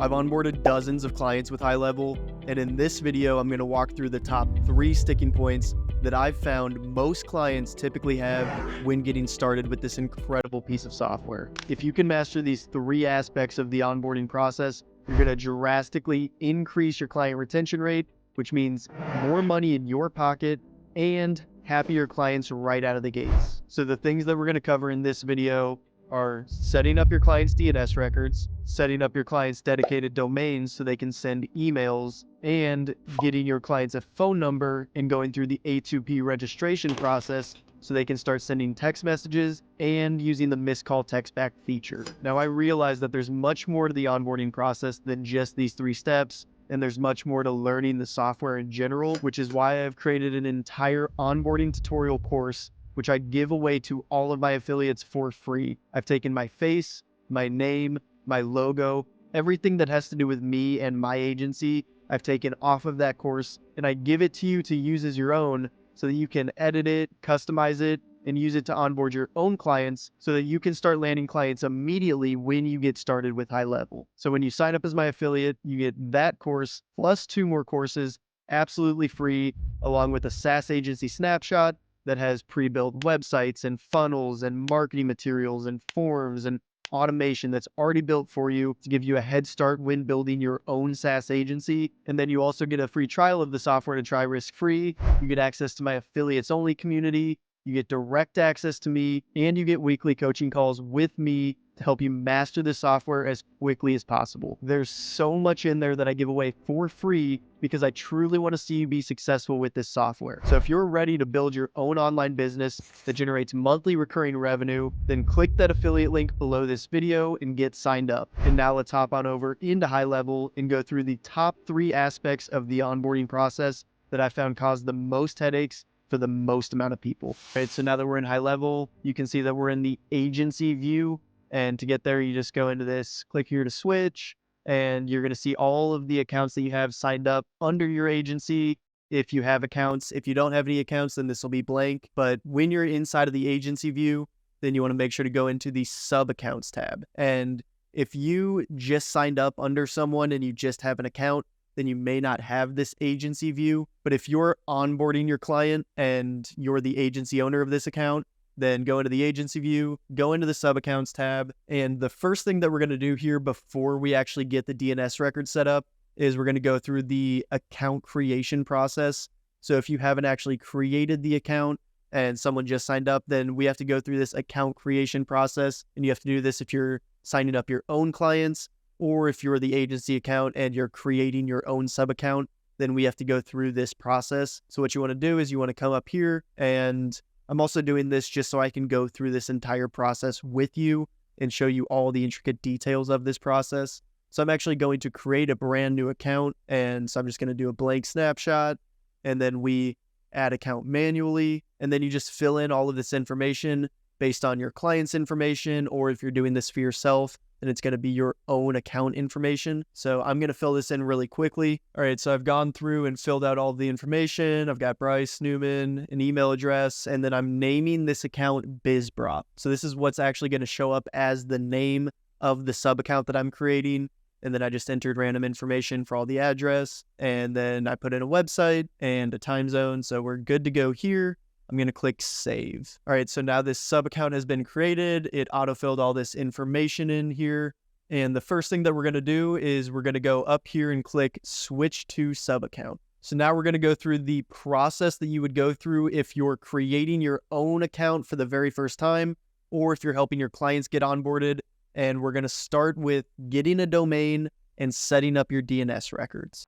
I've onboarded dozens of clients with HighLevel, and in this video, I'm going to walk through the top 3 sticking points that I've found most clients typically have when getting started with this incredible piece of software. If you can master these 3 aspects of the onboarding process, you're going to drastically increase your client retention rate, which means more money in your pocket and happier clients right out of the gates. So the things that we're going to cover in this video are setting up your clients' DNS records, setting up your clients' dedicated domains so they can send emails, and getting your clients a phone number and going through the A2P registration process so they can start sending text messages and using the missed call text back feature. Now, I realize that there's much more to the onboarding process than just these 3 steps, and there's much more to learning the software in general, which is why I've created an entire onboarding tutorial course which I give away to all of my affiliates for free. I've taken my face, my name, my logo, everything that has to do with me and my agency, I've taken off of that course, and I give it to you to use as your own so that you can edit it, customize it, and use it to onboard your own clients so that you can start landing clients immediately when you get started with HighLevel. So when you sign up as my affiliate, you get that course plus 2 more courses absolutely free, along with a SaaS agency snapshot that has pre-built websites and funnels and marketing materials and forms and automation that's already built for you to give you a head start when building your own SaaS agency. And then you also get a free trial of the software to try risk-free. You get access to my affiliates only community. You get direct access to me, and you get weekly coaching calls with me to help you master the software as quickly as possible. There's so much in there that I give away for free because I truly want to see you be successful with this software. So if you're ready to build your own online business that generates monthly recurring revenue, then click that affiliate link below this video and get signed up. And now let's hop on over into HighLevel and go through the top 3 aspects of the onboarding process that I found cause the most headaches for the most amount of people. All right, so now that we're in HighLevel, you can see that we're in the agency view. And to get there, you just go into this, click here to switch, and you're going to see all of the accounts that you have signed up under your agency. If you have accounts, if you don't have any accounts, then this will be blank. But when you're inside of the agency view, then you want to make sure to go into the sub accounts tab. And if you just signed up under someone and you just have an account, then you may not have this agency view. But if you're onboarding your client and you're the agency owner of this account, then go into the agency view, go into the sub accounts tab. And the first thing that we're going to do here before we actually get the DNS record set up is we're going to go through the account creation process. So if you haven't actually created the account and someone just signed up, then we have to go through this account creation process. And you have to do this if you're signing up your own clients, or if you're the agency account and you're creating your own sub account, then we have to go through this process. So what you want to do is you want to come up here, and I'm also doing this just so I can go through this entire process with you and show you all the intricate details of this process. So I'm actually going to create a brand new account, and so I'm just going to do a blank snapshot, and then we add account manually, and then you just fill in all of this information based on your client's information, or if you're doing this for yourself, then it's going to be your own account information. So I'm going to fill this in really quickly. All right, so I've gone through and filled out all the information. I've got Bryce Newman, an email address, and then I'm naming this account BizBrop. So this is what's actually going to show up as the name of the sub account that I'm creating. And then I just entered random information for all the address, and then I put in a website and a time zone. So we're good to go here. I'm going to click save. All right, so now this sub account has been created. It autofilled all this information in here. And the first thing that we're going to do is we're going to go up here and click switch to sub account. So now we're going to go through the process that you would go through if you're creating your own account for the very first time, or if you're helping your clients get onboarded. And we're going to start with getting a domain and setting up your DNS records.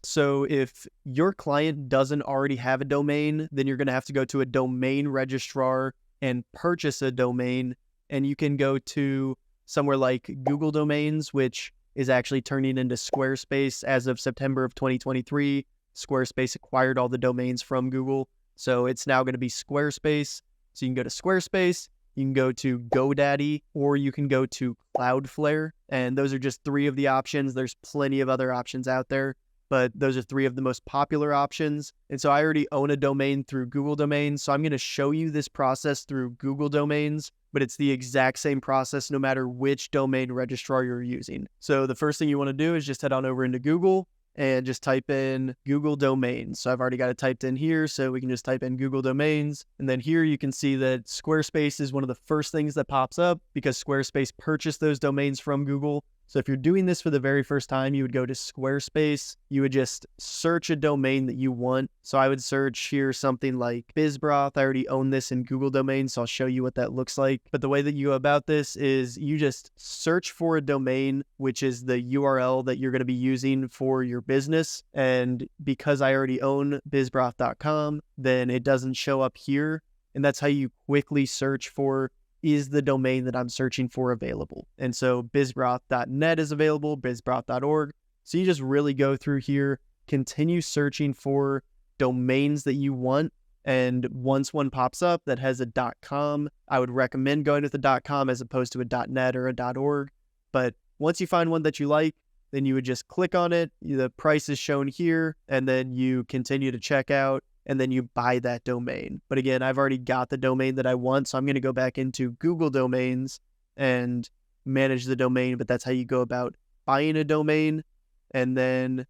So if your client doesn't already have a domain, then you're going to have to go to a domain registrar and purchase a domain. And you can go to somewhere like Google Domains, which is actually turning into Squarespace as of September of 2023. Squarespace acquired all the domains from Google. So it's now going to be Squarespace. So you can go to Squarespace, you can go to GoDaddy, or you can go to Cloudflare. And those are just 3 of the options. There's plenty of other options out there, but those are 3 of the most popular options. And so I already own a domain through Google Domains. So I'm going to show you this process through Google Domains. but it's the exact same process no matter which domain registrar you're using. So the first thing you want to do is just head on over into Google and just type in Google Domains. So I've already got it typed in here, so we can just type in Google Domains. And then here you can see that Squarespace is one of the first things that pops up because Squarespace purchased those domains from Google. So if you're doing this for the very first time, you would go to Squarespace. You would just search a domain that you want. So I would search here something like BizBroth. I already own this in Google Domains, so I'll show you what that looks like. But the way that you go about this is you just search for a domain, which is the URL that you're going to be using for your business. And because I already own bizbroth.com, then it doesn't show up here. And that's how you quickly search for, is the domain that I'm searching for available? And so bizbroth.net is available, bizbroth.org. So you just really go through here, continue searching for domains that you want. And once one pops up that has a .com, I would recommend going with a .com as opposed to a .net or a .org. But once you find one that you like, then you would just click on it. The price is shown here, and then you continue to check out, and then you buy that domain. But again, I've already got the domain that I want, so I'm going to go back into Google Domains and manage the domain, but that's how you go about buying a domain. And then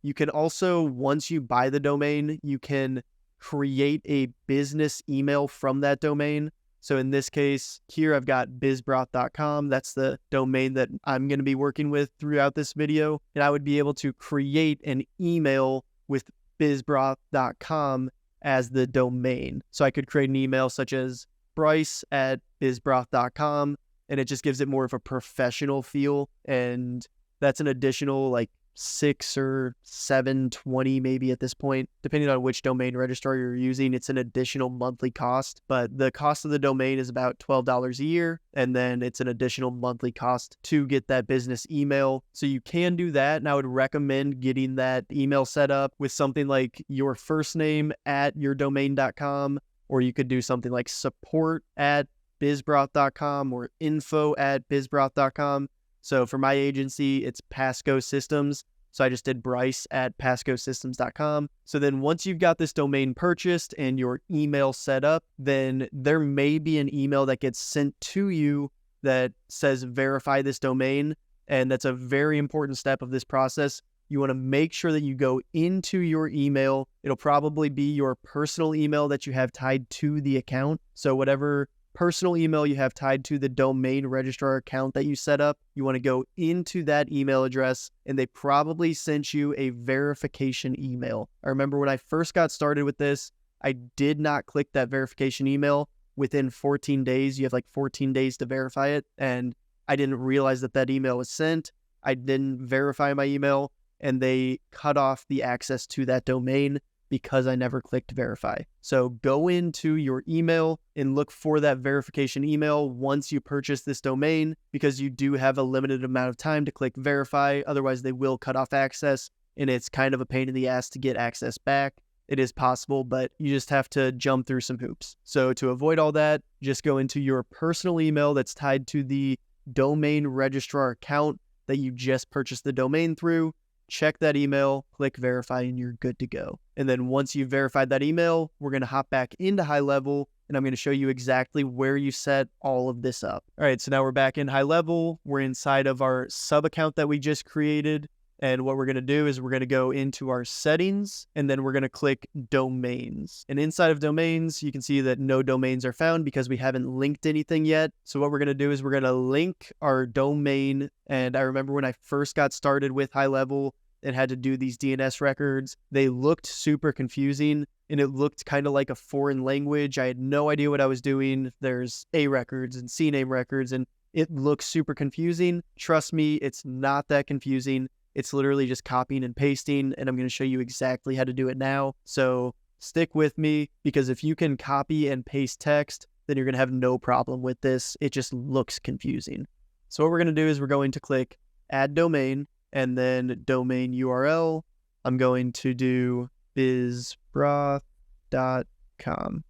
you can also, once you buy the domain, you can create a business email from that domain. So in this case, here I've got bizbroth.com. That's the domain that I'm going to be working with throughout this video. And I would be able to create an email with bizbroth.com as the domain. So I could create an email such as bryce@bizbroth.com, and it just gives it more of a professional feel. And that's an additional like $6 or $7.20 maybe at this point, depending on which domain registrar you're using. It's an additional monthly cost, but the cost of the domain is about $12 a year, and then it's an additional monthly cost to get that business email. So you can do that, and I would recommend getting that email set up with something like your first name @yourdomain.com, or you could do something like support@bizbroth.com or info@bizbroth.com. So for my agency, it's Pasco Systems. So I just did Bryce@pascosystems.com. So then once you've got this domain purchased and your email set up, then there may be an email that gets sent to you that says verify this domain. And that's a very important step of this process. You want to make sure that you go into your email. It'll probably be your personal email that you have tied to the account. So whatever personal email you have tied to the domain registrar account that you set up, you want to go into that email address, and they probably sent you a verification email. I remember when I first got started with this, I did not click that verification email. Within 14 days, you have like 14 days to verify it, and I didn't realize that that email was sent. I didn't verify my email, and they cut off the access to that domain because I never clicked verify. So go into your email and look for that verification email once you purchase this domain, because you do have a limited amount of time to click verify. Otherwise, they will cut off access, and it's kind of a pain in the ass to get access back. It is possible, but you just have to jump through some hoops. So to avoid all that, just go into your personal email that's tied to the domain registrar account that you just purchased the domain through. Check that email, click verify, and you're good to go. And then once you've verified that email, we're going to hop back into HighLevel, and I'm going to show you exactly where you set all of this up. All right, so now we're back in HighLevel. We're inside of our sub account that we just created. And what we're going to do is we're going to go into our settings, and then we're going to click domains. And inside of domains, you can see that no domains are found because we haven't linked anything yet. So what we're going to do is we're going to link our domain. And I remember when I first got started with HighLevel and had to do these DNS records, they looked super confusing, and it looked kind of like a foreign language. I had no idea what I was doing. There's A records and C name records, and it looks super confusing. Trust me, it's not that confusing. It's literally just copying and pasting, and I'm going to show you exactly how to do it now. So stick with me, because if you can copy and paste text, then you're going to have no problem with this. It just looks confusing. So what we're going to do is we're going to click add domain, and then domain URL. I'm going to do bizbroth.com.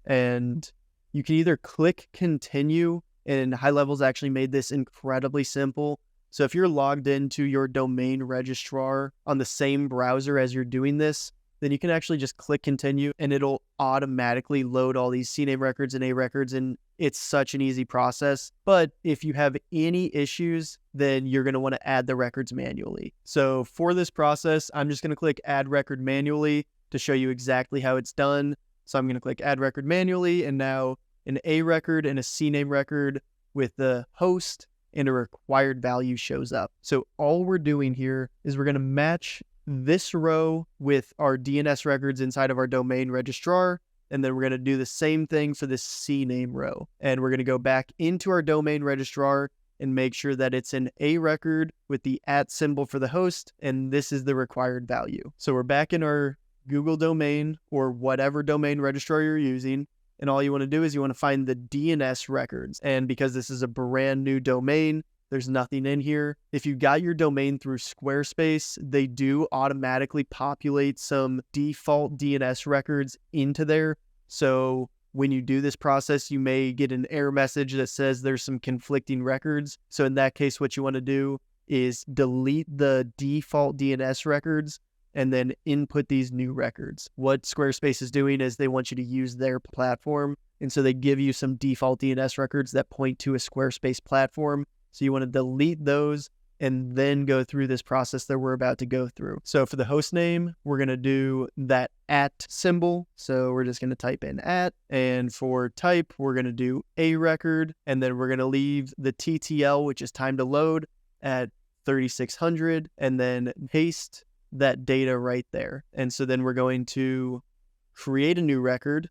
And you can either click continue, and HighLevel's actually made this incredibly simple. So if you're logged into your domain registrar on the same browser as you're doing this, then you can actually just click continue and it'll automatically load all these CNAME records and A records, and it's such an easy process. But if you have any issues, then you're going to want to add the records manually. So for this process, I'm just going to click add record manually to show you exactly how it's done. So I'm going to click add record manually, and now an A record and a CNAME record with the host and a required value shows up. So all we're doing here is we're going to match this row with our DNS records inside of our domain registrar, and then we're going to do the same thing for this CNAME row. And we're going to go back into our domain registrar and make sure that it's an A record with the @ symbol for the host, and this is the required value. So we're back in our Google domain or whatever domain registrar you're using, and all you want to do is you want to find the DNS records. And because this is a brand new domain, there's nothing in here. If you got your domain through Squarespace, they do automatically populate some default DNS records into there. So when you do this process, you may get an error message that says there's some conflicting records. So in that case, what you want to do is delete the default DNS records and then input these new records. What Squarespace is doing is they want you to use their platform. And so they give you some default DNS records that point to a Squarespace platform. So you want to delete those and then go through this process that we're about to go through. So for the host name, we're going to do that @ symbol. So we're just going to type in @. And for type, we're going to do A record. And then we're going to leave the TTL, which is time to load, at 3600, and then paste that data right there. And so then we're going to create a new record,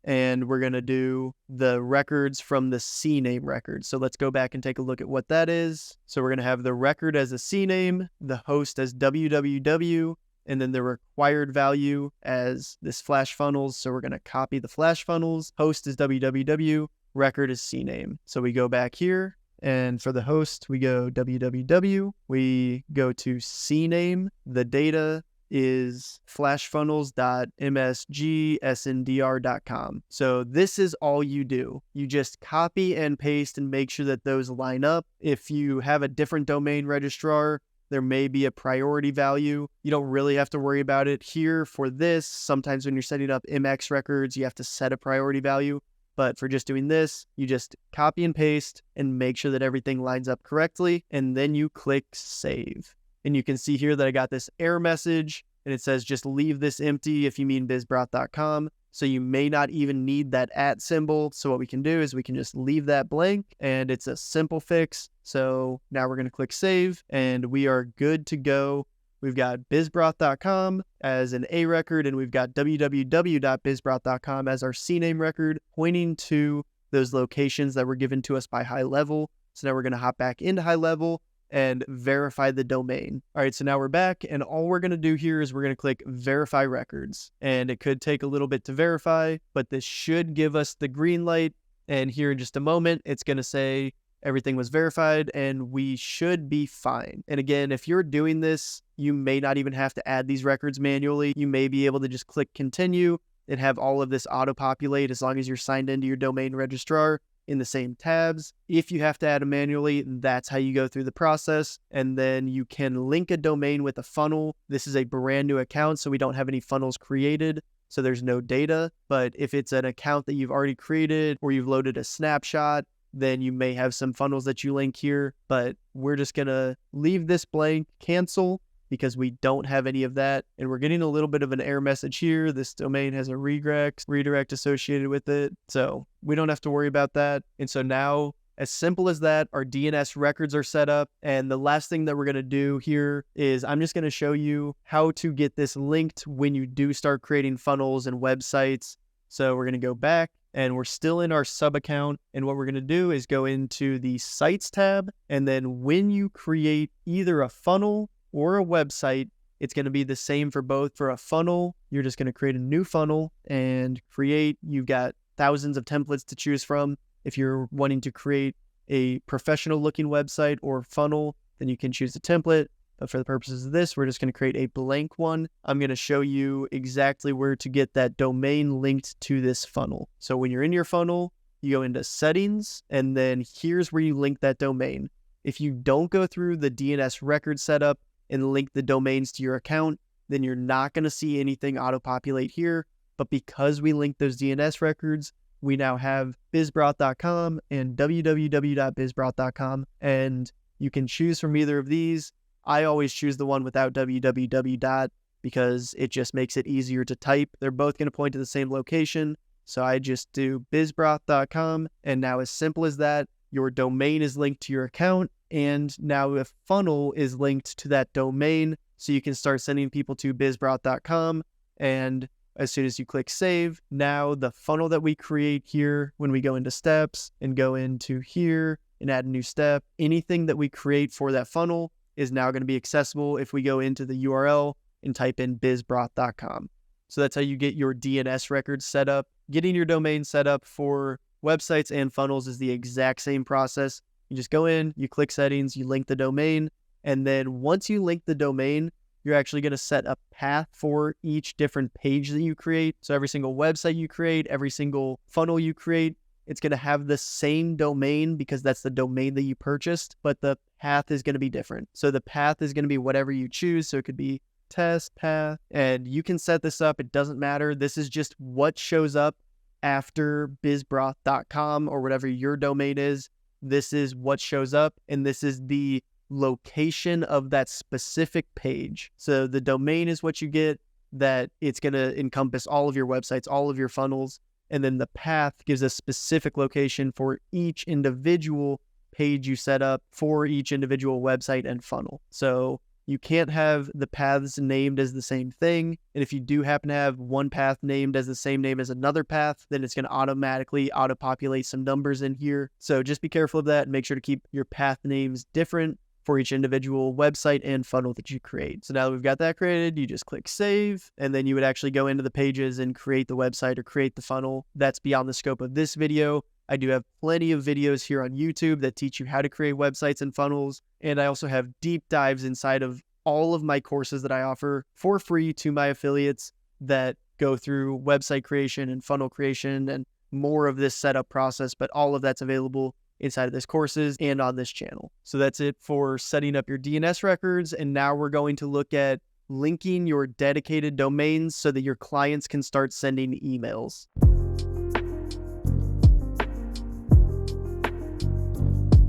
and we're going to do the records from the CNAME record. So let's go back and take a look at what that is. So we're going to have the record as a CNAME, the host as www, and then the required value as this flash funnels. So we're going to copy the flash funnels. Host is www, record is CNAME. So we go back here, and for the host, we go www. We go to CNAME. The data is flashfunnels.msgsndr.com. So this is all you do. You just copy and paste and make sure that those line up. If you have a different domain registrar, there may be a priority value. You don't really have to worry about it here. For this, sometimes when you're setting up MX records, you have to set a priority value. But for just doing this, you just copy and paste and make sure that everything lines up correctly, and then you click save. And you can see here that I got this error message, and it says just leave this empty if you mean bizbroth.com. So you may not even need that @ symbol. So what we can do is we can just leave that blank, and it's a simple fix. So now we're going to click save, and we are good to go. We've got bizbroth.com as an A record, and we've got www.bizbroth.com as our CNAME record, pointing to those locations that were given to us by HighLevel. So now we're going to hop back into HighLevel and verify the domain. All right, so now we're back, and all we're going to do here is we're going to click verify records. And it could take a little bit to verify, but this should give us the green light. And here in just a moment, it's going to say everything was verified, and we should be fine. And again, if you're doing this, you may not even have to add these records manually. You may be able to just click continue and have all of this auto-populate as long as you're signed into your domain registrar in the same tabs. If you have to add them manually, that's how you go through the process. And then you can link a domain with a funnel. This is a brand new account, so we don't have any funnels created, so there's no data. But if it's an account that you've already created or you've loaded a snapshot, then you may have some funnels that you link here. But we're just going to leave this blank, cancel, because we don't have any of that. And we're getting a little bit of an error message here. This domain has a redirect associated with it. So we don't have to worry about that. And so now, as simple as that, our DNS records are set up. And the last thing that we're going to do here is I'm just going to show you how to get this linked when you do start creating funnels and websites. So we're going to go back, and we're still in our sub account. And what we're going to do is go into the sites tab. And then when you create either a funnel or a website, it's going to be the same for both. For a funnel, you're just going to create a new funnel and create. You've got thousands of templates to choose from. If you're wanting to create a professional looking website or funnel, then you can choose a template. But for the purposes of this, we're just going to create a blank one. I'm going to show you exactly where to get that domain linked to this funnel. So when you're in your funnel, you go into settings, and then here's where you link that domain. If you don't go through the DNS record setup and link the domains to your account, then you're not going to see anything auto-populate here. But because we linked those DNS records, we now have bizbroth.com and www.bizbroth.com, and you can choose from either of these. I always choose the one without www. Because it just makes it easier to type. They're both going to point to the same location. So I just do bizbroth.com, and now as simple as that, your domain is linked to your account, and now a funnel is linked to that domain, so you can start sending people to bizbroth.com, and as soon as you click save, now the funnel that we create here, when we go into steps and go into here and add a new step, anything that we create for that funnel is now going to be accessible if we go into the URL and type in bizbroth.com. So that's how you get your DNS records set up. Getting your domain set up for websites and funnels is the exact same process. You just go in, you click settings, you link the domain, and then once you link the domain, you're actually going to set a path for each different page that you create. So every single website you create, every single funnel you create, it's going to have the same domain because that's the domain that you purchased, but the path is going to be different. So the path is going to be whatever you choose. So it could be test path, and you can set this up. It doesn't matter. This is just what shows up after bizbroth.com or whatever your domain is. This is what shows up, and this is the location of that specific page. So the domain is what you get, that it's going to encompass all of your websites, all of your funnels, and then the path gives a specific location for each individual page you set up for each individual website and funnel. So you can't have the paths named as the same thing. And if you do happen to have one path named as the same name as another path, then it's going to automatically auto-populate some numbers in here. So just be careful of that and make sure to keep your path names different for each individual website and funnel that you create. So now that we've got that created, you just click save, and then you would actually go into the pages and create the website or create the funnel. That's beyond the scope of this video. I do have plenty of videos here on YouTube that teach you how to create websites and funnels. And I also have deep dives inside of all of my courses that I offer for free to my affiliates that go through website creation and funnel creation and more of this setup process, but all of that's available inside of this courses and on this channel. So that's it for setting up your DNS records. And now we're going to look at linking your dedicated domains so that your clients can start sending emails.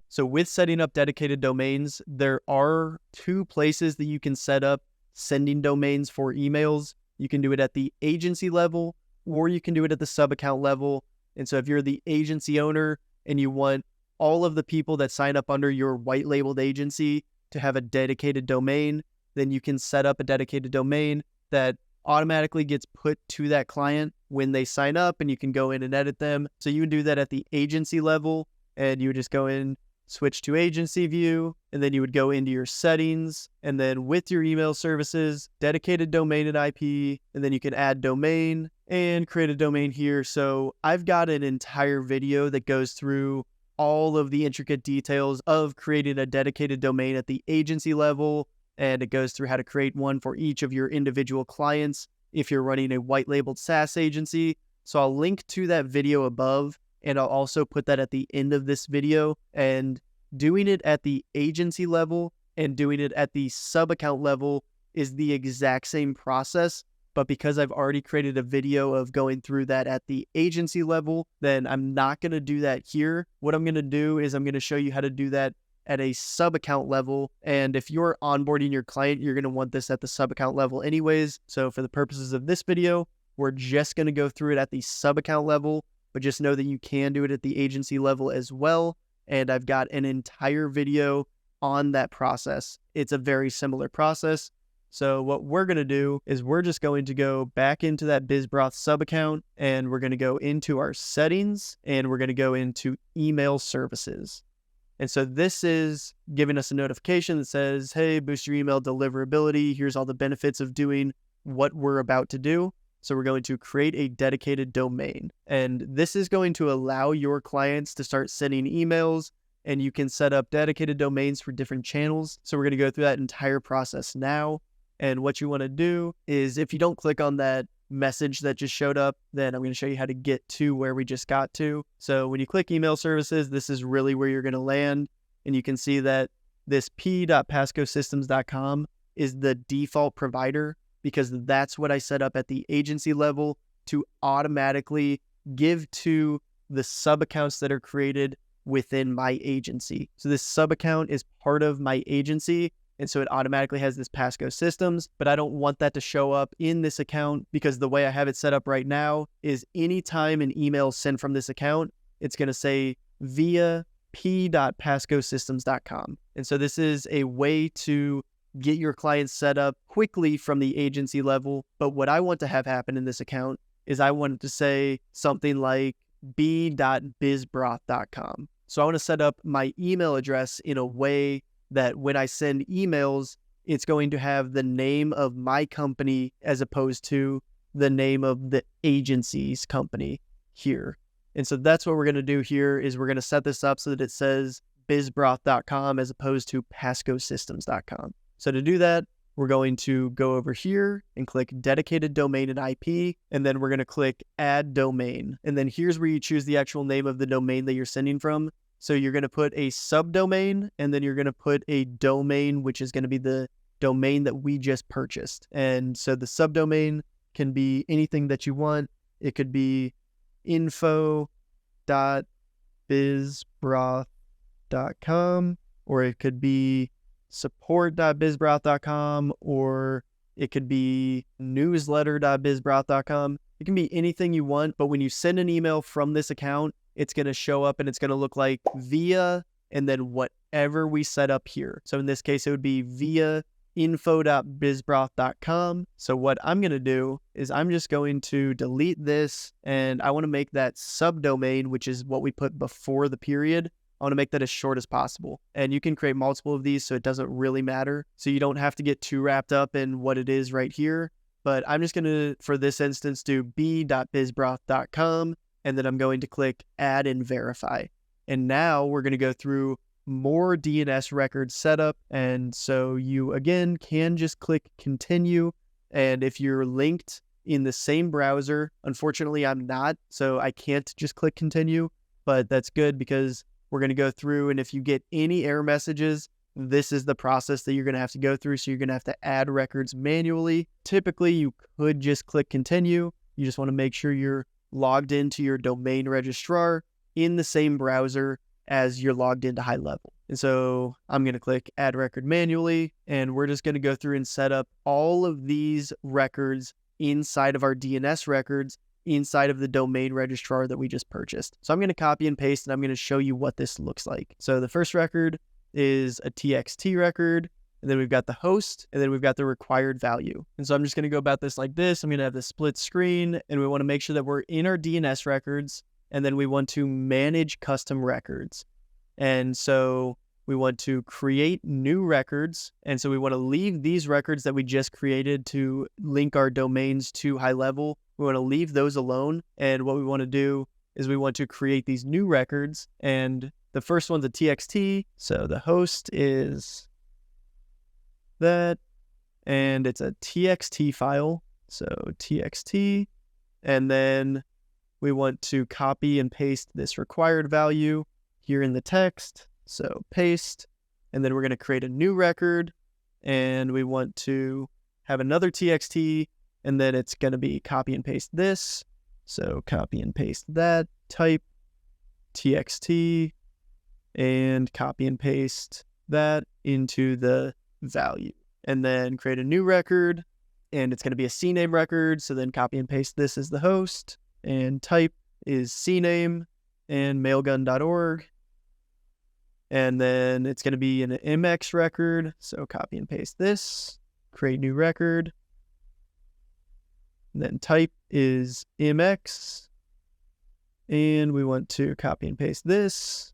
So with setting up dedicated domains, there are two places that you can set up sending domains for emails. You can do it at the agency level, or you can do it at the sub-account level. And so if you're the agency owner and you want all of the people that sign up under your white labeled agency to have a dedicated domain, then you can set up a dedicated domain that automatically gets put to that client when they sign up, and you can go in and edit them. So you can do that at the agency level, and you would just go in, switch to agency view, and then you would go into your settings, and then with your email services, dedicated domain and IP, and then you can add domain and create a domain here. So I've got an entire video that goes through all of the intricate details of creating a dedicated domain at the agency level, and it goes through how to create one for each of your individual clients if you're running a white labeled SaaS agency. So I'll link to that video above, and I'll also put that at the end of this video. And doing it at the agency level and doing it at the sub-account level is the exact same process. But because I've already created a video of going through that at the agency level, then I'm not going to do that here. What I'm going to do is I'm going to show you how to do that at a sub-account level. And if you're onboarding your client, you're going to want this at the sub-account level anyways. So for the purposes of this video, we're just going to go through it at the sub-account level, but just know that you can do it at the agency level as well. And I've got an entire video on that process. It's a very similar process. So what we're going to do is we're just going to go back into that BizBroth sub account, and we're going to go into our settings, and we're going to go into email services. And so this is giving us a notification that says, hey, boost your email deliverability. Here's all the benefits of doing what we're about to do. So we're going to create a dedicated domain. And this is going to allow your clients to start sending emails, and you can set up dedicated domains for different channels. So we're going to go through that entire process now. And what you want to do is, if you don't click on that message that just showed up, then I'm going to show you how to get to where we just got to. So when you click email services, this is really where you're going to land. And you can see that this p.pascosystems.com is the default provider. because that's what I set up at the agency level to automatically give to the sub accounts that are created within my agency. So this sub account is part of my agency, and so it automatically has this Passco Systems, but I don't want that to show up in this account because the way I have it set up right now is anytime an email is sent from this account, it's going to say via p.passcosystems.com. And so this is a way to get your clients set up quickly from the agency level. But what I want to have happen in this account is I want to say something like b.bizbroth.com. So I want to set up my email address in a way that when I send emails, it's going to have the name of my company as opposed to the name of the agency's company here. And so that's what we're going to do here is we're going to set this up so that it says bizbroth.com as opposed to passcosystems.com. So to do that, we're going to go over here and click dedicated domain and IP, and then we're going to click add domain. And then here's where you choose the actual name of the domain that you're sending from. So you're going to put a subdomain, and then you're going to put a domain, which is going to be the domain that we just purchased. And so the subdomain can be anything that you want. It could be info.bizbroth.com, or it could be support.bizbroth.com, or it could be newsletter.bizbroth.com. It can be anything you want, but when you send an email from this account, it's going to show up and it's going to look like via and then whatever we set up here. So in this case, it would be via info.bizbroth.com. So what I'm going to do is I'm just going to delete this, and I want to make that subdomain, which is what we put before the period. I want to make that as short as possible. And you can create multiple of these, so it doesn't really matter. So you don't have to get too wrapped up in what it is right here. But I'm just going to, for this instance, do b.bizbroth.com, and then I'm going to click add and verify. And now we're going to go through more DNS record setup. And so you, again, can just click continue. And if you're linked in the same browser, unfortunately, I'm not, so I can't just click continue, but that's good because we're going to go through, and if you get any error messages, this is the process that you're going to have to go through. So you're going to have to add records manually. Typically, you could just click continue. You just want to make sure you're logged into your domain registrar in the same browser as you're logged into HighLevel. And so I'm going to click add record manually, and we're just going to go through and set up all of these records inside of our DNS records inside of the domain registrar that we just purchased. So I'm going to copy and paste, and I'm going to show you what this looks like. So the first record is a TXT record, and then we've got the host, and then we've got the required value. And so I'm just going to go about this like this. I'm going to have the split screen, and we want to make sure that we're in our DNS records, and then we want to manage custom records. And so we want to create new records. And so we want to leave these records that we just created to link our domains to HighLevel. We want to leave those alone. And what we want to do is we want to create these new records. And the first one's a TXT. So the host is that, and it's a TXT file. So TXT, and then we want to copy and paste this required value here in the text. So paste, and then we're going to create a new record, and we want to have another TXT, and then it's going to be copy and paste this. So copy and paste that, type TXT, and copy and paste that into the value, and then create a new record, and it's going to be a CNAME record. So then copy and paste this as the host, and type is CNAME and mailgun.org. And then it's going to be an MX record. So copy and paste this, create new record. And then type is MX. And we want to copy and paste this.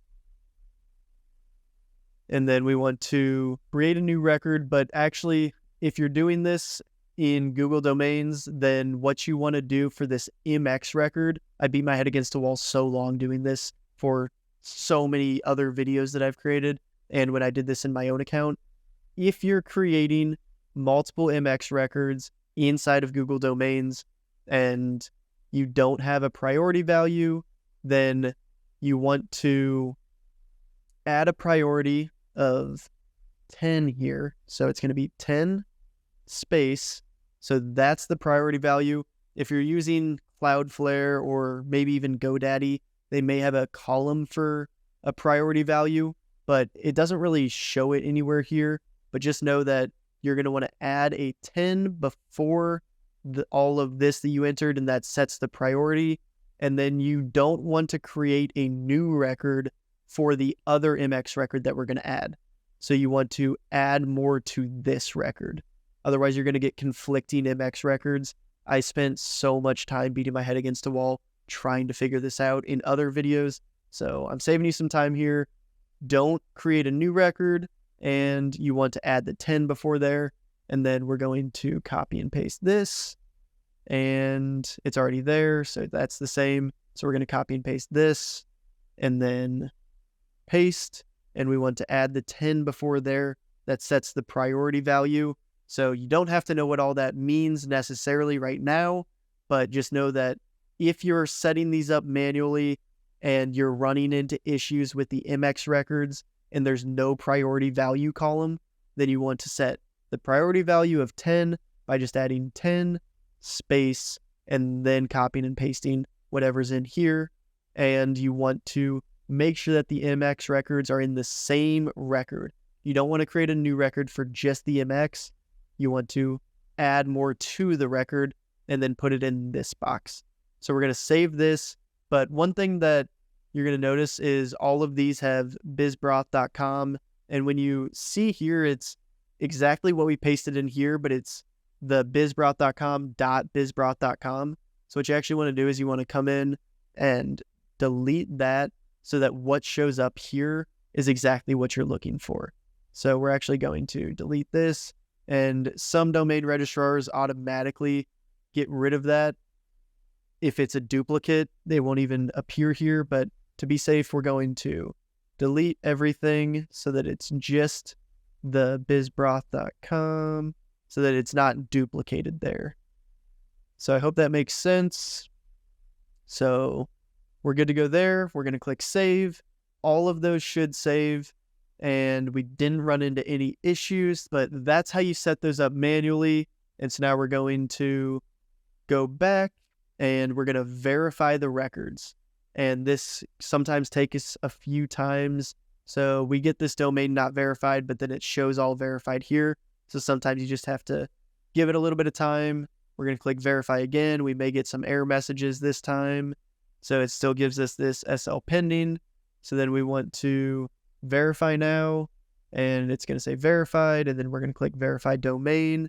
And then we want to create a new record. But actually, if you're doing this in Google Domains, then what you want to do for this MX record, I beat my head against the wall so long doing this for so many other videos that I've created. And when I did this in my own account, if you're creating multiple MX records inside of Google Domains and you don't have a priority value, then you want to add a priority of 10 here. So it's going to be 10 space, So that's the priority value. If you're using Cloudflare or maybe even GoDaddy, they may have a column for a priority value, but it doesn't really show it anywhere here. But just know that you're going to want to add a 10 before all of this that you entered, and that sets the priority. And then you don't want to create a new record for the other MX record that we're going to add. So you want to add more to this record. Otherwise, you're going to get conflicting MX records. I spent so much time beating my head against a wall trying to figure this out in other videos. So I'm saving you some time here. Don't create a new record, and you want to add the 10 before there. And then we're going to copy and paste this, and it's already there. So that's the same. So we're going to copy and paste this and then paste. And we want to add the 10 before there. That sets the priority value. So you don't have to know what all that means necessarily right now, but just know that if you're setting these up manually and you're running into issues with the MX records and there's no priority value column, then you want to set the priority value of 10 by just adding 10 space and then copying and pasting whatever's in here. And you want to make sure that the MX records are in the same record. You don't want to create a new record for just the MX. You want to add more to the record and then put it in this box. So we're going to save this. But one thing that you're going to notice is all of these have bizbroth.com. And when you see here, it's exactly what we pasted in here, but it's the bizbroth.com.bizbroth.com. So what you actually want to do is you want to come in and delete that so that what shows up here is exactly what you're looking for. So we're actually going to delete this, and some domain registrars automatically get rid of that. If it's a duplicate, they won't even appear here, but to be safe, we're going to delete everything so that it's just the bizbroth.com so that it's not duplicated there. So I hope that makes sense. So we're good to go there. We're going to click save. All of those should save, and we didn't run into any issues, but that's how you set those up manually. And so now we're going to go back and we're going to verify the records. And this sometimes takes us a few times. So we get this domain not verified, but then it shows all verified here. So sometimes you just have to give it a little bit of time. We're going to click verify again. We may get some error messages this time. So it still gives us this SL pending. So then we want to verify now, and it's going to say verified, and then we're going to click verify domain.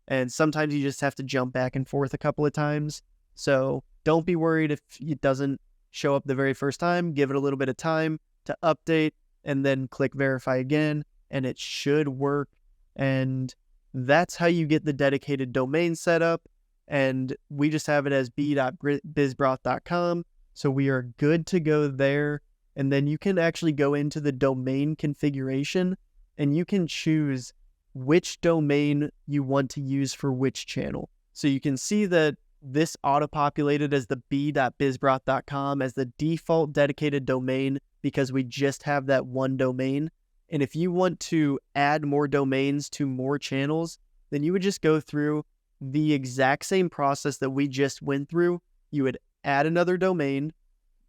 And sometimes you just have to jump back and forth a couple of times. So don't be worried if it doesn't show up the very first time. Give it a little bit of time to update, and then click verify again, and it should work. And that's how you get the dedicated domain set up. And we just have it as b.bizbroth.com. So we are good to go there. And then you can actually go into the domain configuration and you can choose which domain you want to use for which channel. So you can see that this auto-populated as the b.bizbroth.com as the default dedicated domain because we just have that one domain. And if you want to add more domains to more channels, then you would just go through the exact same process that we just went through. You would add another domain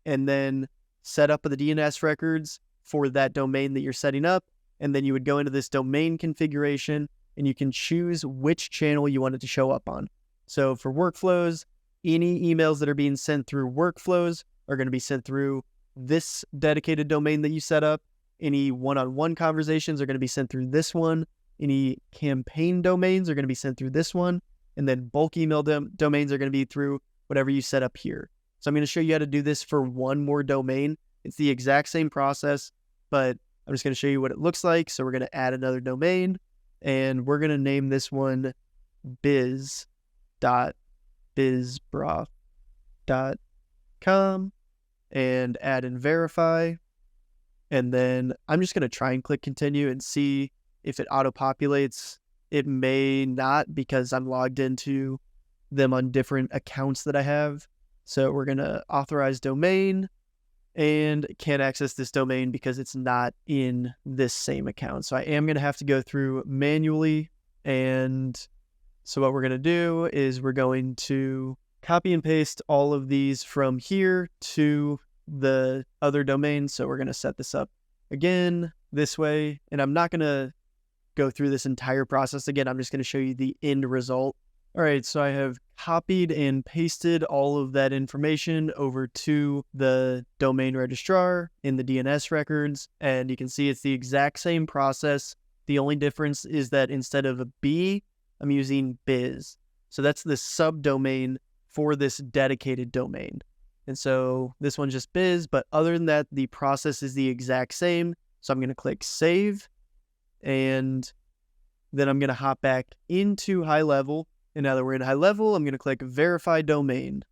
and then set up the DNS records for that domain that you're setting up. And then you would go into this domain configuration and you can choose which channel you want it to show up on. So for workflows, any emails that are being sent through workflows are going to be sent through this dedicated domain that you set up. Any one-on-one conversations are going to be sent through this one. Any campaign domains are going to be sent through this one. And then bulk email domains are going to be through whatever you set up here. So I'm going to show you how to do this for one more domain. It's the exact same process, but I'm just going to show you what it looks like. So we're going to add another domain, and we're going to name this one biz.bizbroth.com and add and verify. And then I'm just going to try and click continue and see if it auto-populates. It may not because I'm logged into them on different accounts that I have. So we're going to authorize domain and can't access this domain because it's not in this same account. So I am going to have to go through manually and So what we're going to do is we're going to copy and paste all of these from here to the other domain. So we're going to set this up again this way, and I'm not going to go through this entire process again. I'm just going to show you the end result. All right, so I have copied and pasted all of that information over to the domain registrar in the DNS records, and you can see it's the exact same process. The only difference is that instead of a B, I'm using biz. So that's the subdomain for this dedicated domain. And so this one's just biz, but other than that, the process is the exact same. So I'm going to click save, and then I'm going to hop back into HighLevel. And now that we're in HighLevel, I'm going to click verify domain,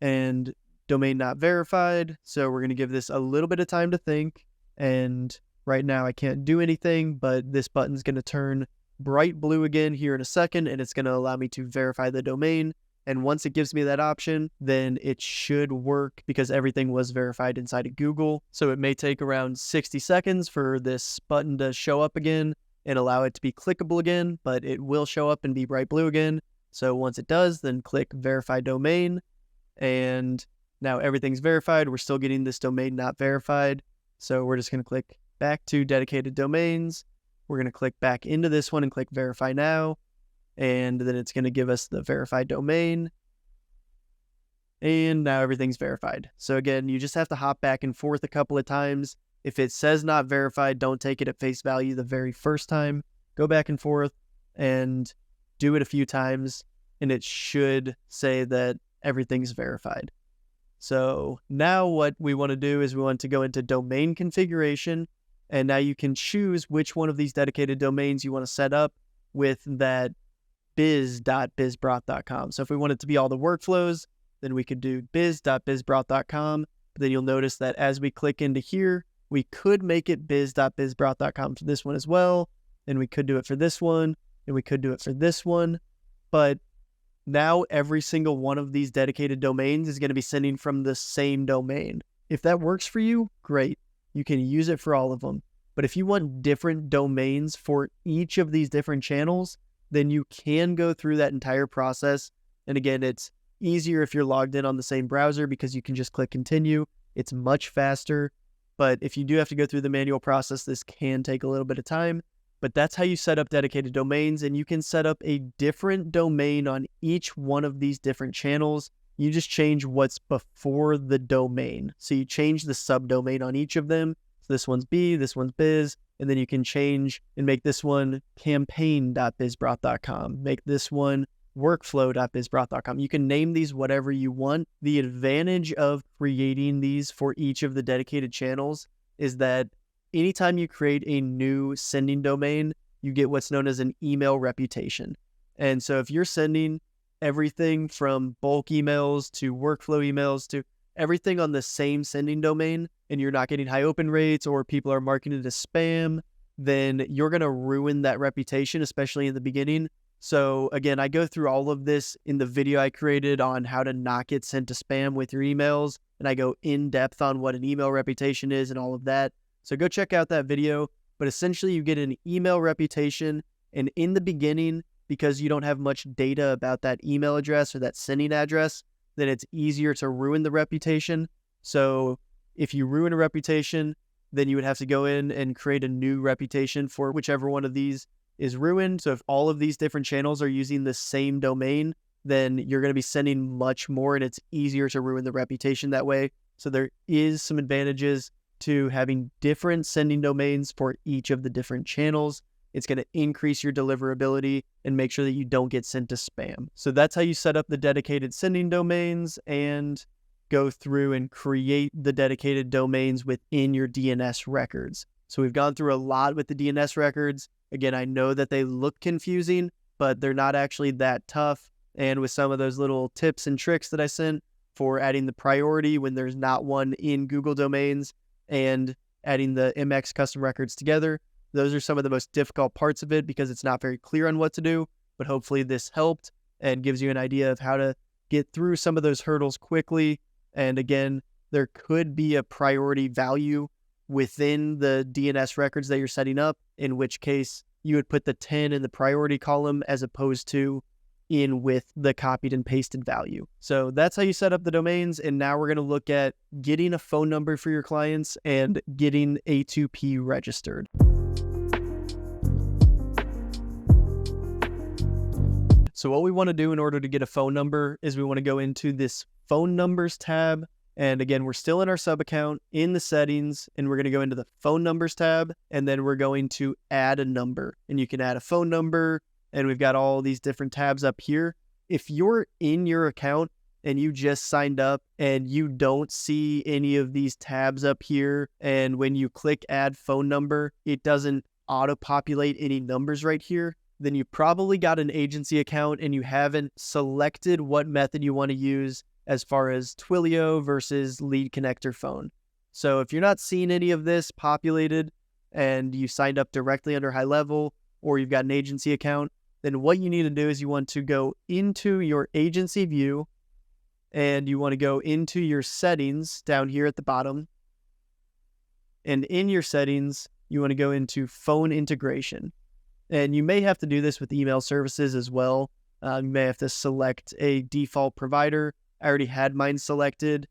and domain not verified. So we're going to give this a little bit of time to think. And right now I can't do anything, but this button's going to turn bright blue again here in a second, and it's going to allow me to verify the domain. And once it gives me that option, then it should work because everything was verified inside of Google. So it may take around 60 seconds for this button to show up again and allow it to be clickable again, but it will show up and be bright blue again. So once it does, then click verify domain, and now everything's verified. We're still getting this domain not verified. So we're just going to click back to dedicated domains. We're going to click back into this one and click verify now. And then it's going to give us the verified domain. And now everything's verified. So again, you just have to hop back and forth a couple of times. If it says not verified, don't take it at face value the very first time. Go back and forth and do it a few times, and it should say that everything's verified. So now what we want to do is we want to go into domain configuration, and now you can choose which one of these dedicated domains you want to set up with that biz.bizbroth.com. So if we want it to be all the workflows, then we could do biz.bizbroth.com. But then you'll notice that as we click into here, we could make it biz.bizbroth.com for this one as well, and we could do it for this one, and we could do it for this one. But now every single one of these dedicated domains is going to be sending from the same domain. If that works for you, great. You can use it for all of them. But if you want different domains for each of these different channels, then you can go through that entire process. And again, it's easier if you're logged in on the same browser because you can just click continue. It's much faster. But if you do have to go through the manual process, this can take a little bit of time. But that's how you set up dedicated domains, and you can set up a different domain on each one of these different channels. You just change what's before the domain. So you change the subdomain on each of them. So this one's B, this one's biz, and then you can change and make this one campaign.bizbroth.com, make this one workflow.bizbroth.com. You can name these whatever you want. The advantage of creating these for each of the dedicated channels is that anytime you create a new sending domain, you get what's known as an email reputation. And so if you're sending everything from bulk emails to workflow emails to everything on the same sending domain, and you're not getting high open rates or people are marking it as spam, then you're going to ruin that reputation, especially in the beginning. So again, I go through all of this in the video I created on how to not get sent to spam with your emails. And I go in depth on what an email reputation is and all of that. So go check out that video. But essentially you get an email reputation. And in the beginning, because you don't have much data about that email address or that sending address, then it's easier to ruin the reputation. So if you ruin a reputation, then you would have to go in and create a new reputation for whichever one of these is ruined. So if all of these different channels are using the same domain, then you're going to be sending much more, and it's easier to ruin the reputation that way. So there is some advantages to having different sending domains for each of the different channels. It's going to increase your deliverability and make sure that you don't get sent to spam. So that's how you set up the dedicated sending domains and go through and create the dedicated domains within your DNS records. So we've gone through a lot with the DNS records. Again, I know that they look confusing, but they're not actually that tough. And with some of those little tips and tricks that I sent for adding the priority when there's not one in Google domains and adding the MX custom records together, those are some of the most difficult parts of it because it's not very clear on what to do. But hopefully this helped and gives you an idea of how to get through some of those hurdles quickly. And again, there could be a priority value within the DNS records that you're setting up, in which case you would put the 10 in the priority column as opposed to in with the copied and pasted value. So that's how you set up the domains. And now we're going to look at getting a phone number for your clients and getting A2P registered. So what we want to do in order to get a phone number is we want to go into this phone numbers tab. And again, we're still in our sub account in the settings, and we're going to go into the phone numbers tab, and then we're going to add a number. And you can add a phone number, and we've got all these different tabs up here. If you're in your account and you just signed up and you don't see any of these tabs up here, and when you click add phone number, it doesn't auto-populate any numbers right here, then you probably got an agency account and you haven't selected what method you want to use as far as Twilio versus lead connector phone. So if you're not seeing any of this populated and you signed up directly under HighLevel, or you've got an agency account, then what you need to do is you want to go into your agency view, and you want to go into your settings down here at the bottom. And in your settings, you want to go into phone integration. And you may have to do this with email services as well. You may have to select a default provider. I already had mine selected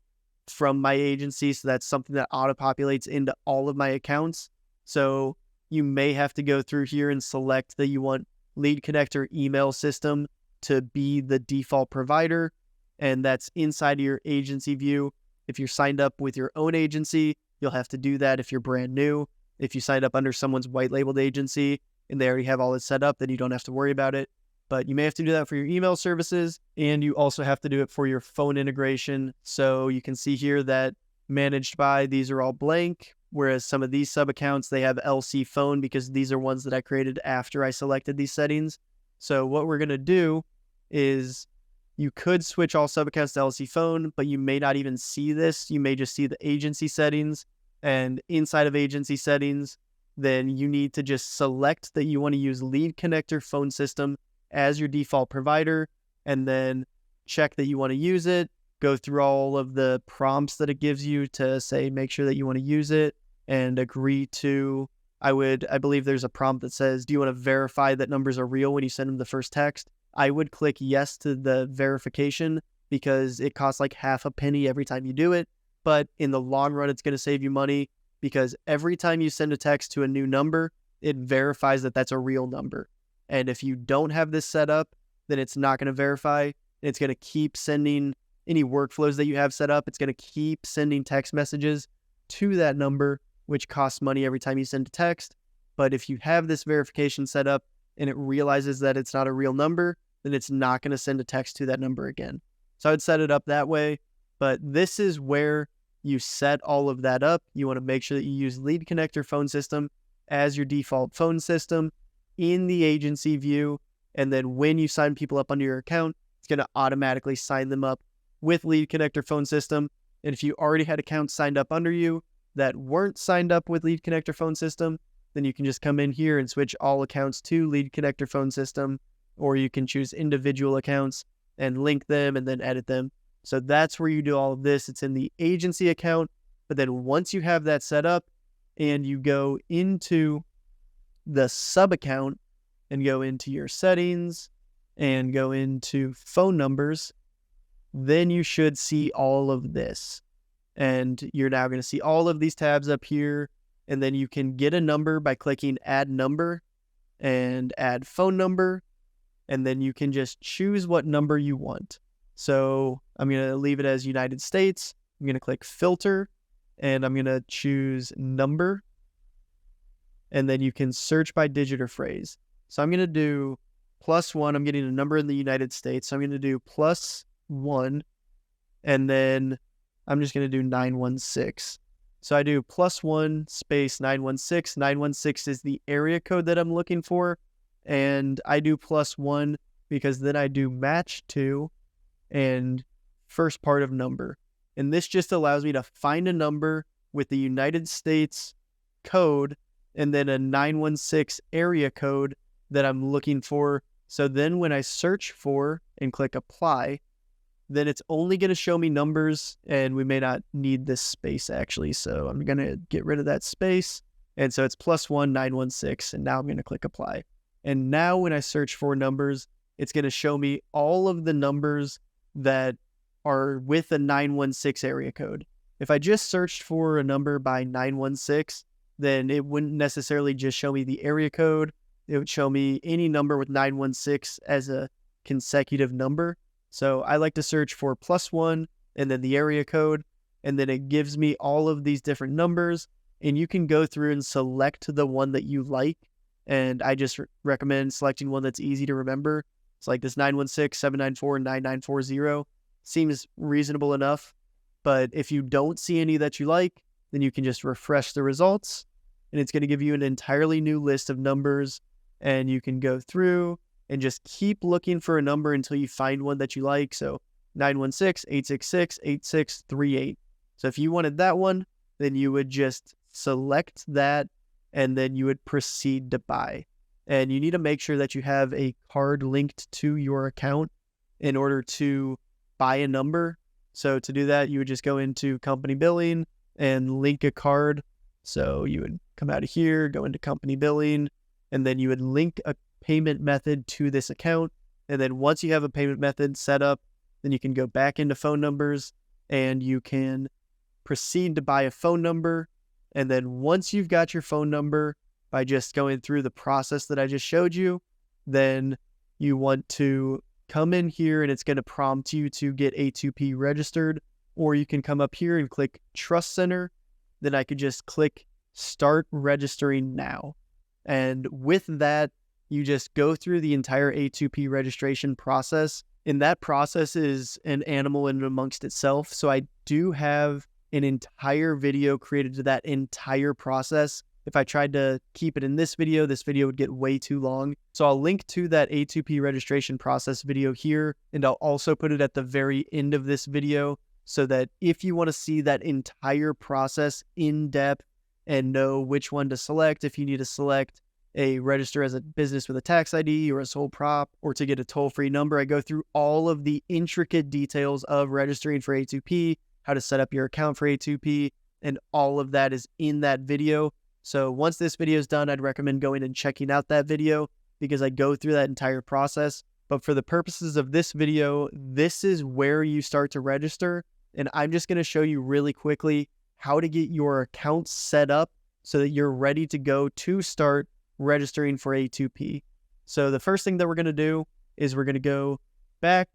from my agency, so that's something that auto-populates into all of my accounts. So you may have to go through here and select that you want lead connector email system to be the default provider, and that's inside of your agency view. If you're signed up with your own agency, you'll have to do that if you're brand new. If you signed up under someone's white labeled agency and they already have all this set up, then you don't have to worry about it. But you may have to do that for your email services, and you also have to do it for your phone integration. So you can see here that managed by, these are all blank, whereas some of these sub accounts, they have LC phone because these are ones that I created after I selected these settings. So what we're going to do is you could switch all sub accounts to LC phone, but you may not even see this. You may just see the agency settings, and inside of agency settings, then you need to just select that you want to use lead connector phone system as your default provider, and then check that you want to use it, go through all of the prompts that it gives you to say, make sure that you want to use it, and agree to, I believe there's a prompt that says, do you want to verify that numbers are real when you send them the first text? I would click yes to the verification because it costs like half a penny every time you do it. But in the long run, it's going to save you money because every time you send a text to a new number, it verifies that that's a real number. And if you don't have this set up, then it's not going to verify. It's going to keep sending any workflows that you have set up. It's going to keep sending text messages to that number, which costs money every time you send a text. But if you have this verification set up and it realizes that it's not a real number, then it's not going to send a text to that number again. So I would set it up that way. But this is where you set all of that up. You want to make sure that you use lead connector phone system as your default phone system in the agency view. And then when you sign people up under your account, it's going to automatically sign them up with lead connector phone system. And if you already had accounts signed up under you that weren't signed up with lead connector phone system, then you can just come in here and switch all accounts to lead connector phone system, or you can choose individual accounts and link them and then edit them. So that's where you do all of this. It's in the agency account. But then once you have that set up and you go into the sub account and go into your settings and go into phone numbers, then you should see all of this. And you're now going to see all of these tabs up here. And then you can get a number by clicking add number and add phone number. And then you can just choose what number you want. So I'm going to leave it as United States. I'm going to click filter and I'm going to choose number. And then you can search by digit or phrase. So I'm going to do +1. I'm getting a number in the United States. So I'm going to do +1. And then I'm just going to do 916. So I do +1 space 916. 916 is the area code that I'm looking for. And I do +1 because then I do match to and first part of number. And this just allows me to find a number with the United States code and then a 916 area code that I'm looking for. So then when I search for and click apply, then it's only going to show me numbers, and we may not need this space actually. So I'm going to get rid of that space. And so it's +1 916. And now I'm going to click apply. And now when I search for numbers, it's going to show me all of the numbers that are with a 916 area code. If I just searched for a number by 916, then it wouldn't necessarily just show me the area code. It would show me any number with 916 as a consecutive number. So I like to search for +1 and then the area code, and then it gives me all of these different numbers, and you can go through and select the one that you like. And I just recommend selecting one that's easy to remember. It's like this 916 794 9940 seems reasonable enough. But if you don't see any that you like, then you can just refresh the results, and it's going to give you an entirely new list of numbers, and you can go through and just keep looking for a number until you find one that you like. So 916 866 8638. So if you wanted that one, then you would just select that, and then you would proceed to buy. And you need to make sure that you have a card linked to your account in order to buy a number. So to do that, you would just go into company billing and link a card. So you would come out of here, go into company billing, and then you would link a payment method to this account. And then once you have a payment method set up, then you can go back into phone numbers and you can proceed to buy a phone number. And then once you've got your phone number, by just going through the process that I just showed you, then you want to come in here and it's going to prompt you to get A2P registered, or you can come up here and click Trust Center. Then I could just click Start Registering Now. And with that, you just go through the entire A2P registration process. And that process is an animal in and amongst itself. So I do have an entire video created to that entire process. If I tried to keep it in this video would get way too long. So I'll link to that A2P registration process video here, and I'll also put it at the very end of this video so that if you want to see that entire process in depth and know which one to select, if you need to select a register as a business with a tax ID or a sole prop, or to get a toll-free number, I go through all of the intricate details of registering for A2P, how to set up your account for A2P, and all of that is in that video. So once this video is done, I'd recommend going and checking out that video because I go through that entire process. But for the purposes of this video, this is where you start to register. And I'm just going to show you really quickly how to get your account set up so that you're ready to go to start registering for A2P. So the first thing that we're going to do is we're going to go back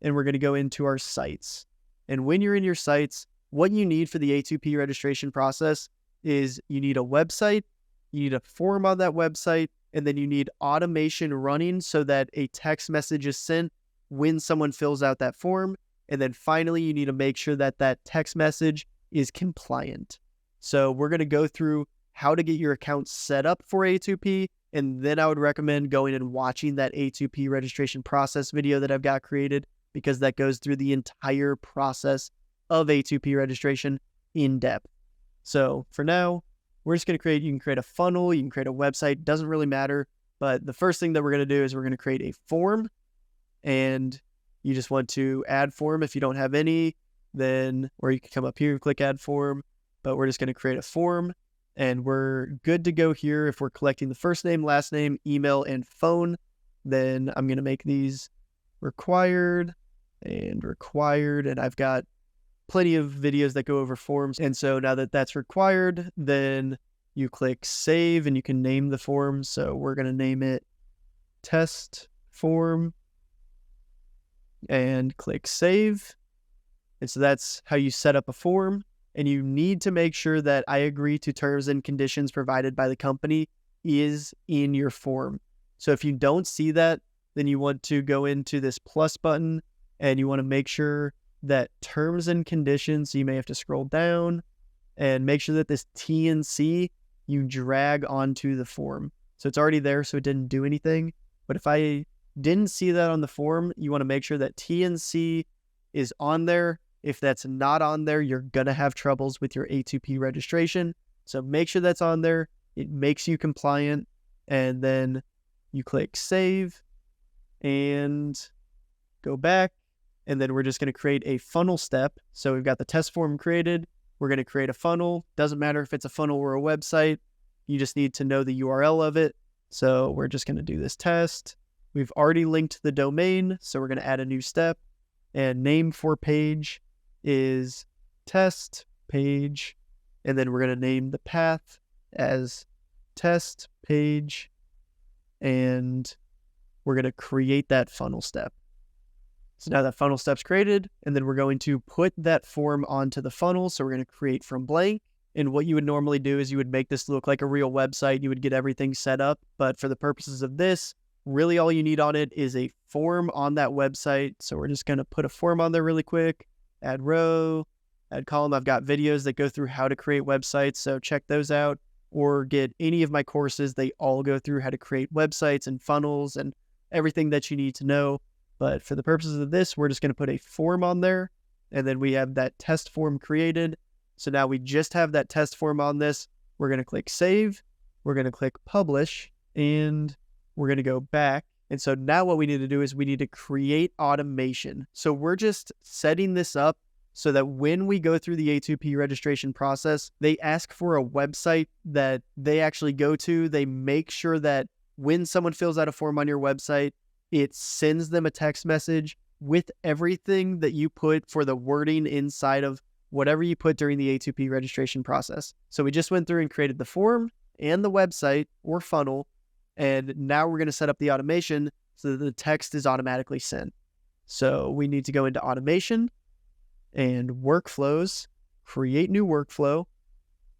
and we're going to go into our sites. And when you're in your sites, what you need for the A2P registration process is you need a website, you need a form on that website, and then you need automation running so that a text message is sent when someone fills out that form. And then finally, you need to make sure that that text message is compliant. So we're going to go through how to get your account set up for A2P, and then I would recommend going and watching that A2P registration process video that I've got created, because that goes through the entire process of A2P registration in depth. So for now, we're just going to you can create a funnel, you can create a website, doesn't really matter. But the first thing that we're going to do is we're going to create a form, and you just want to add form. If you don't have any, then, or you can come up here and click add form, but we're just going to create a form and we're good to go here. If we're collecting the first name, last name, email, and phone, then I'm going to make these required and required, and I've got plenty of videos that go over forms. And so now that that's required, then you click save and you can name the form. So we're going to name it test form and click save. And so that's how you set up a form. And you need to make sure that I agree to terms and conditions provided by the company is in your form. So if you don't see that, then you want to go into this plus button and you want to make sure that terms and conditions, so you may have to scroll down and make sure that this T and C you drag onto the form. So it's already there, so it didn't do anything. But if I didn't see that on the form, you want to make sure that T and C is on there. If that's not on there, you're going to have troubles with your A2P registration. So make sure that's on there. It makes you compliant. And then you click save and go back. And then we're just going to create a funnel step. So we've got the test form created. We're going to create a funnel. Doesn't matter if it's a funnel or a website. You just need to know the URL of it. So we're just going to do this test. We've already linked the domain, so we're going to add a new step. And name for page is test page. And then we're going to name the path as test page. And we're going to create that funnel step. So now that funnel step's created, and then we're going to put that form onto the funnel. So we're going to create from blank. And what you would normally do is you would make this look like a real website. You would get everything set up. But for the purposes of this, really all you need on it is a form on that website. So we're just going to put a form on there really quick, add row, add column. I've got videos that go through how to create websites. So check those out, or get any of my courses. They all go through how to create websites and funnels and everything that you need to know. But for the purposes of this, we're just going to put a form on there, and then we have that test form created. So now we just have that test form on this. We're going to click save. We're going to click publish, and we're going to go back. And so now what we need to do is we need to create automation. So we're just setting this up so that when we go through the A2P registration process, they ask for a website that they actually go to. They make sure that when someone fills out a form on your website, it sends them a text message with everything that you put for the wording inside of whatever you put during the A2P registration process. So we just went through and created the form and the website or funnel, and now we're going to set up the automation so that the text is automatically sent. So we need to go into automation and workflows, create new workflow,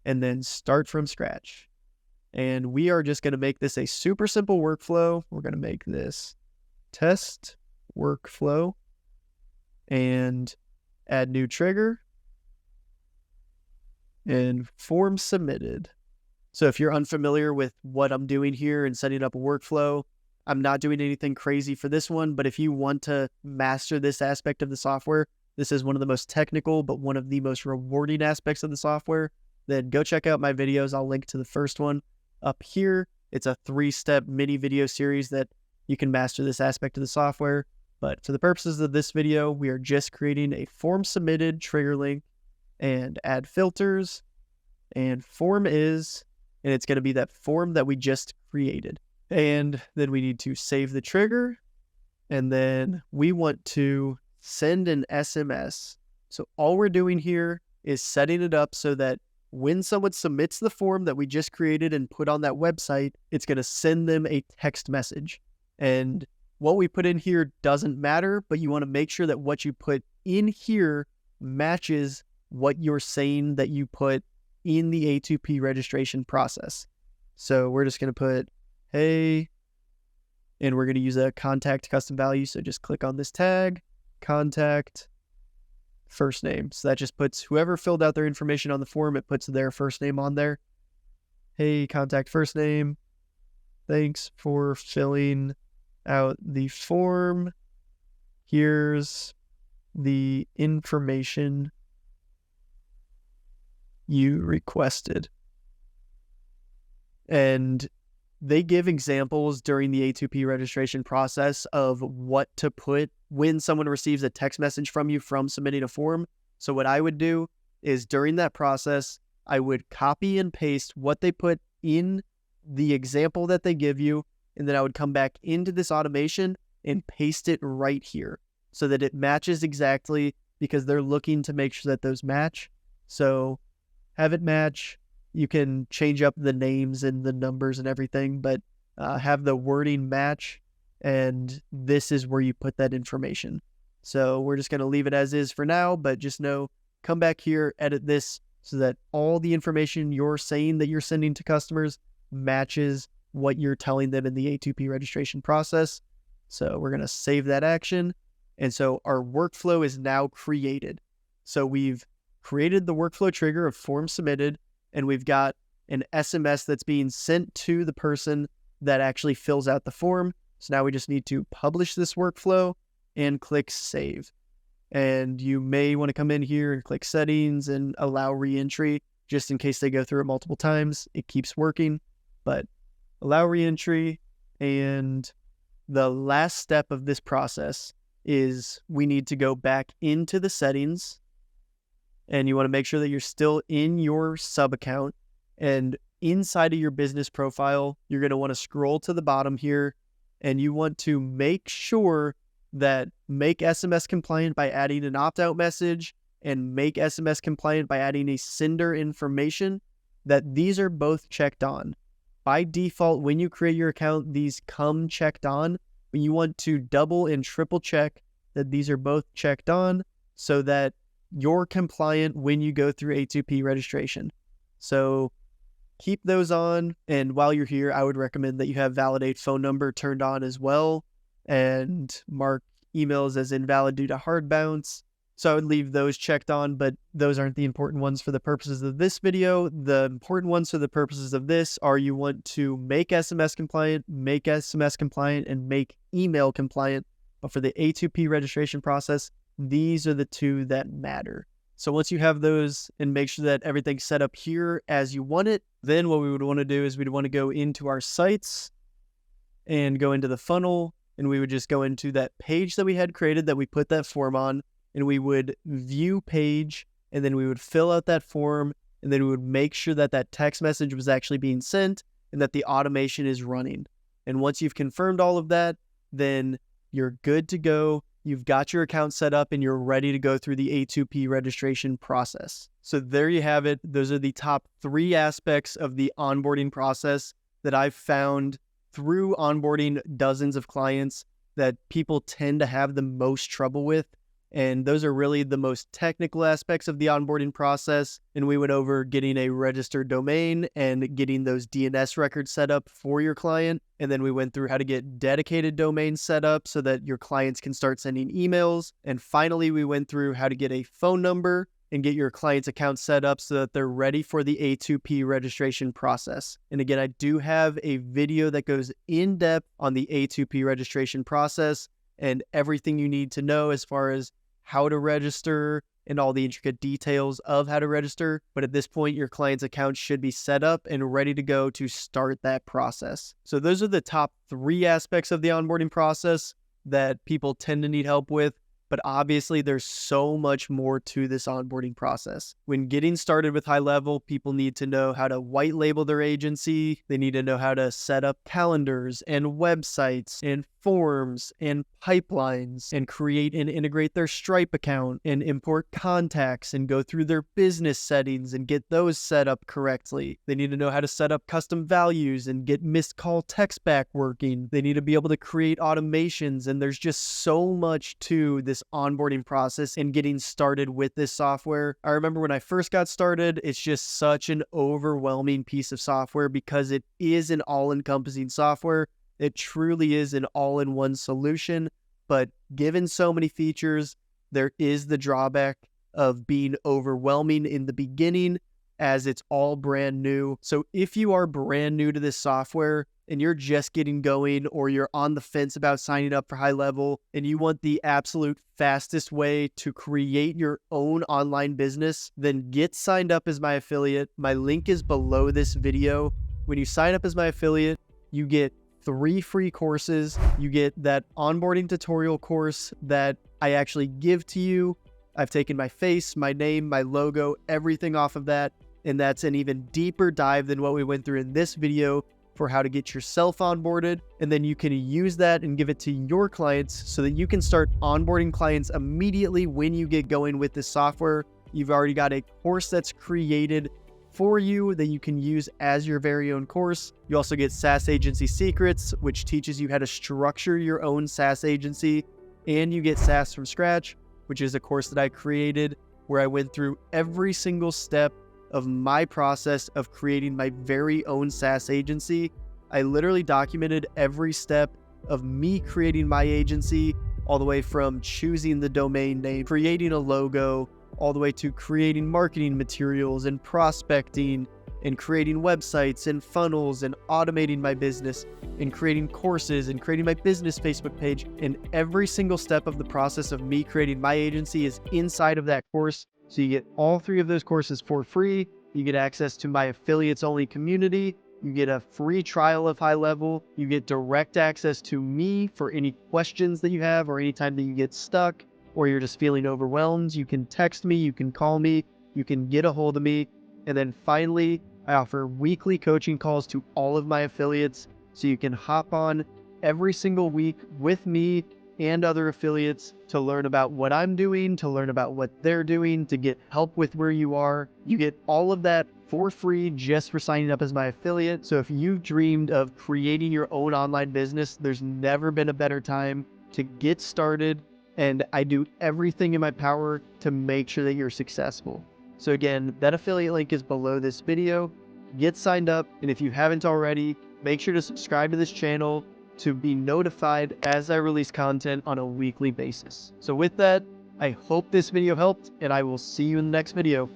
and then start from scratch. And we are just going to make this a super simple workflow. We're going to make this test workflow and add new trigger and form submitted. So if you're unfamiliar with what I'm doing here and setting up a workflow, I'm not doing anything crazy for this one, but if you want to master this aspect of the software, this is one of the most technical, but one of the most rewarding aspects of the software, then go check out my videos. I'll link to the first one up here. It's a 3-step mini video series that you can master this aspect of the software. But for the purposes of this video, we are just creating a form submitted trigger link and add filters, and form is, and it's going to be that form that we just created. And then we need to save the trigger, and then we want to send an SMS. So all we're doing here is setting it up so that when someone submits the form that we just created and put on that website, it's going to send them a text message. And what we put in here doesn't matter, but you want to make sure that what you put in here matches what you're saying that you put in the A2P registration process. So we're just going to put, hey, and we're going to use a contact custom value. So just click on this tag, contact, first name. So that just puts whoever filled out their information on the form, it puts their first name on there. Hey, contact first name. Thanks for filling out the form. Here's the information you requested. And they give examples during the A2P registration process of what to put when someone receives a text message from you from submitting a form. So what I would do is during that process, I would copy and paste what they put in the example that they give you, and then I would come back into this automation and paste it right here so that it matches exactly, because they're looking to make sure that those match. So have it match. You can change up the names and the numbers and everything, but have the wording match, and this is where you put that information. So we're just going to leave it as is for now, but just know, come back here, edit this so that all the information you're saying that you're sending to customers matches what you're telling them in the A2P registration process. So we're going to save that action. And so our workflow is now created. So we've created the workflow trigger of form submitted, and we've got an SMS that's being sent to the person that actually fills out the form. So now we just need to publish this workflow and click save. And you may want to come in here and click settings and allow reentry just in case they go through it multiple times. It keeps working, but allow reentry. And the last step of this process is we need to go back into the settings, and you want to make sure that you're still in your sub account. And inside of your business profile, you're going to want to scroll to the bottom here, and you want to make sure that make SMS compliant by adding an opt-out message and make SMS compliant by adding a sender information, that these are both checked on. By default, when you create your account, these come checked on, but you want to double and triple check that these are both checked on so that you're compliant when you go through A2P registration. So keep those on. And while you're here, I would recommend that you have validate phone number turned on as well and mark emails as invalid due to hard bounce. So I would leave those checked on, but those aren't the important ones for the purposes of this video. The important ones for the purposes of this are you want to make SMS compliant, and make email compliant. But for the A2P registration process, these are the two that matter. So once you have those and make sure that everything's set up here as you want it, then what we would want to do is we'd want to go into our sites and go into the funnel, and we would just go into that page that we had created that we put that form on, and we would view page, and then we would fill out that form, and then we would make sure that that text message was actually being sent and that the automation is running. And once you've confirmed all of that, then you're good to go. You've got your account set up and you're ready to go through the A2P registration process. So there you have it. Those are the top 3 aspects of the onboarding process that I've found through onboarding dozens of clients that people tend to have the most trouble with. And those are really the most technical aspects of the onboarding process. And we went over getting a registered domain and getting those DNS records set up for your client. And then we went through how to get dedicated domains set up so that your clients can start sending emails. And finally, we went through how to get a phone number and get your client's account set up so that they're ready for the A2P registration process. And again, I do have a video that goes in depth on the A2P registration process and everything you need to know as far as how to register and all the intricate details of how to register. But at this point, your client's account should be set up and ready to go to start that process. So those are the top 3 aspects of the onboarding process that people tend to need help with. But obviously, there's so much more to this onboarding process. When getting started with HighLevel, people need to know how to white label their agency. They need to know how to set up calendars and websites and forms and pipelines and create and integrate their Stripe account and import contacts and go through their business settings and get those set up correctly. They need to know how to set up custom values and get missed call text back working. They need to be able to create automations, and there's just so much to this onboarding process and getting started with this software. I remember when I first got started, it's just such an overwhelming piece of software because it is an all-encompassing software. It truly is an all-in-one solution, but given so many features, there is the drawback of being overwhelming in the beginning as it's all brand new. So if you are brand new to this software and you're just getting going, or you're on the fence about signing up for HighLevel and you want the absolute fastest way to create your own online business, then get signed up as my affiliate. My link is below this video. When you sign up as my affiliate, you get 3 free courses. You get that onboarding tutorial course that I actually give to you. I've taken my face, my name, my logo, everything off of that. And that's an even deeper dive than what we went through in this video for how to get yourself onboarded. And then you can use that and give it to your clients so that you can start onboarding clients immediately when you get going with this software. You've already got a course that's created for you that you can use as your very own course. You also get SaaS Agency Secrets, which teaches you how to structure your own SaaS agency. And you get SaaS from Scratch, which is a course that I created where I went through every single step of my process of creating my very own SaaS agency. I literally documented every step of me creating my agency, all the way from choosing the domain name, creating a logo, all the way to creating marketing materials and prospecting and creating websites and funnels and automating my business and creating courses and creating my business Facebook page. And every single step of the process of me creating my agency is inside of that course. So you get all 3 of those courses for free. You get access to my affiliates only community. You get a free trial of HighLevel. You get direct access to me for any questions that you have, or anytime that you get stuck or you're just feeling overwhelmed. You can text me, you can call me, you can get a hold of me. And then finally, I offer weekly coaching calls to all of my affiliates, so you can hop on every single week with me and other affiliates to learn about what I'm doing, to learn about what they're doing, to get help with where you are. You get all of that for free just for signing up as my affiliate. So if you've dreamed of creating your own online business, there's never been a better time to get started. And I do everything in my power to make sure that you're successful. So again, that affiliate link is below this video. Get signed up, and if you haven't already, make sure to subscribe to this channel to be notified as I release content on a weekly basis. So with that, I hope this video helped, and I will see you in the next video.